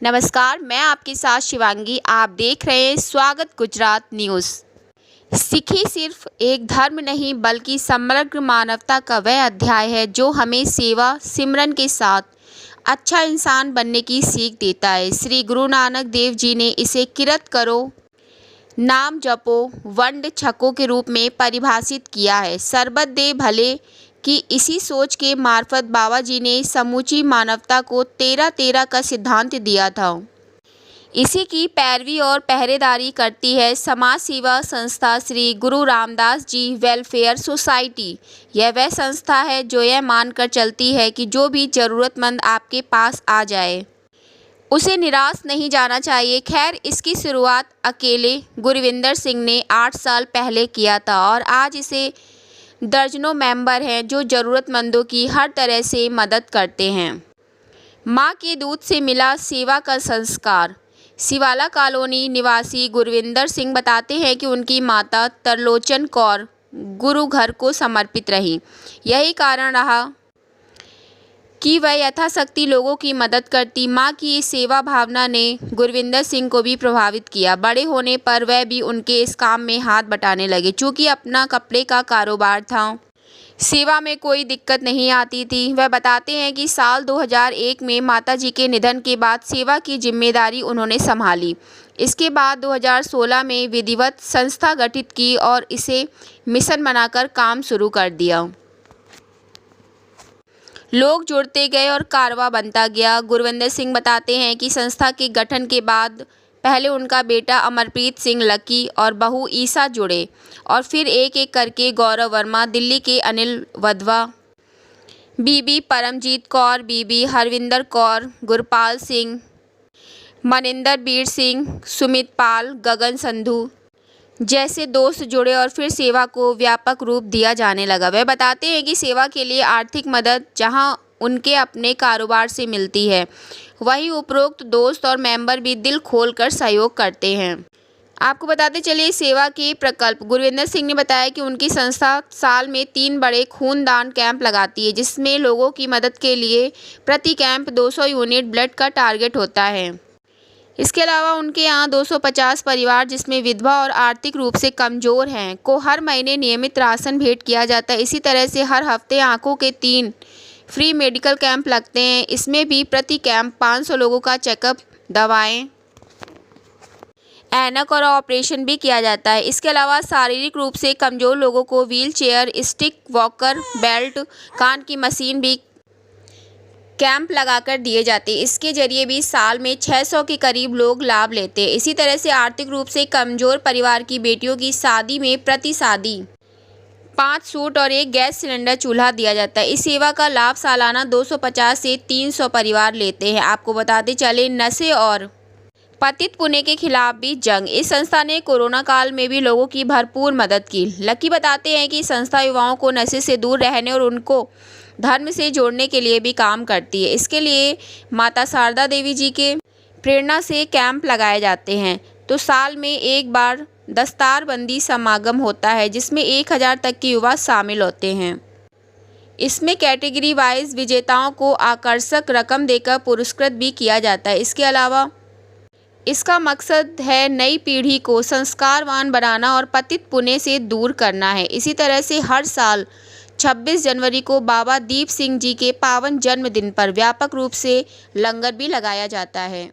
नमस्कार, मैं आपके साथ शिवांगी। आप देख रहे हैं स्वागत गुजरात न्यूज़। सिखी सिर्फ एक धर्म नहीं बल्कि समग्र मानवता का वह अध्याय है जो हमें सेवा सिमरन के साथ अच्छा इंसान बनने की सीख देता है। श्री गुरु नानक देव जी ने इसे किरत करो, नाम जपो, वंड छको के रूप में परिभाषित किया है। सरबत दे भले कि इसी सोच के मार्फत बाबा जी ने समूची मानवता को 13-13 का सिद्धांत दिया था। इसी की पैरवी और पहरेदारी करती है समाज सेवा संस्था श्री गुरु रामदास जी वेलफेयर सोसाइटी। यह वह संस्था है जो यह मानकर चलती है कि जो भी ज़रूरतमंद आपके पास आ जाए उसे निराश नहीं जाना चाहिए। खैर, इसकी शुरुआत अकेले गुरविंदर सिंह ने 8 साल पहले किया था और आज इसे दर्जनों मेंबर हैं जो ज़रूरतमंदों की हर तरह से मदद करते हैं। माँ के दूध से मिला सेवा का संस्कार। सिवाला कॉलोनी निवासी गुरविंदर सिंह बताते हैं कि उनकी माता तरलोचन कौर गुरु घर को समर्पित रही। यही कारण रहा कि वह यथाशक्ति लोगों की मदद करती। माँ की इस सेवा भावना ने गुरविंदर सिंह को भी प्रभावित किया। बड़े होने पर वह भी उनके इस काम में हाथ बटाने लगे। चूँकि अपना कपड़े का कारोबार था, सेवा में कोई दिक्कत नहीं आती थी। वह बताते हैं कि साल 2001 में माताजी के निधन के बाद सेवा की जिम्मेदारी उन्होंने संभाली। इसके बाद 2016 में विधिवत संस्था गठित की और इसे मिशन बनाकर काम शुरू कर दिया। लोग जुड़ते गए और कारवा बनता गया। गुरविंदर सिंह बताते हैं कि संस्था के गठन के बाद पहले उनका बेटा अमरप्रीत सिंह लकी और बहू ईसा जुड़े और फिर एक एक करके गौरव वर्मा, दिल्ली के अनिल वधवा, बीबी परमजीत कौर, बीबी हरविंदर कौर, गुरपाल सिंह, मनिंदर बीर सिंह, सुमित पाल, गगन संधू जैसे दोस्त जुड़े और फिर सेवा को व्यापक रूप दिया जाने लगा। वह बताते हैं कि सेवा के लिए आर्थिक मदद जहां उनके अपने कारोबार से मिलती है, वहीं उपरोक्त दोस्त और मेंबर भी दिल खोलकर सहयोग करते हैं। आपको बताते चलिए सेवा के प्रकल्प। गुरविंदर सिंह ने बताया कि उनकी संस्था साल में 3 बड़े खूनदान कैंप लगाती है, जिसमें लोगों की मदद के लिए प्रति कैंप 200 यूनिट ब्लड का टारगेट होता है। इसके अलावा उनके यहाँ 250 परिवार जिसमें विधवा और आर्थिक रूप से कमज़ोर हैं को हर महीने नियमित राशन भेंट किया जाता है। इसी तरह से हर हफ्ते आंखों के 3 फ्री मेडिकल कैंप लगते हैं। इसमें भी प्रति कैंप 500 लोगों का चेकअप, दवाएं, ऐनक और ऑपरेशन भी किया जाता है। इसके अलावा शारीरिक रूप से कमज़ोर लोगों को wheelchair, stick walker, belt, कान की मशीन भी कैंप लगाकर दिए जाते हैं। इसके जरिए भी साल में 600 के करीब लोग लाभ लेते हैं। इसी तरह से आर्थिक रूप से कमज़ोर परिवार की बेटियों की शादी में प्रति शादी 5 सूट और 1 गैस सिलेंडर चूल्हा दिया जाता है। इस सेवा का लाभ सालाना 250 से 300 परिवार लेते हैं। आपको बताते चले नशे और पतित पुण्य के खिलाफ भी जंग। इस संस्था ने कोरोना काल में भी लोगों की भरपूर मदद की। लकी बताते हैं कि संस्था युवाओं को नशे से दूर रहने और उनको धर्म से जोड़ने के लिए भी काम करती है। इसके लिए माता शारदा देवी जी के प्रेरणा से कैंप लगाए जाते हैं। तो साल में एक बार दस्तारबंदी समागम होता है जिसमें 1000 तक के युवा शामिल होते हैं। इसमें कैटेगरी वाइज विजेताओं को आकर्षक रकम देकर पुरस्कृत भी किया जाता है। इसके अलावा इसका मकसद है नई पीढ़ी को संस्कारवान बनाना और पतित पुण्य से दूर करना है। इसी तरह से हर साल 26 जनवरी को बाबा दीप सिंह जी के पावन जन्मदिन पर व्यापक रूप से लंगर भी लगाया जाता है।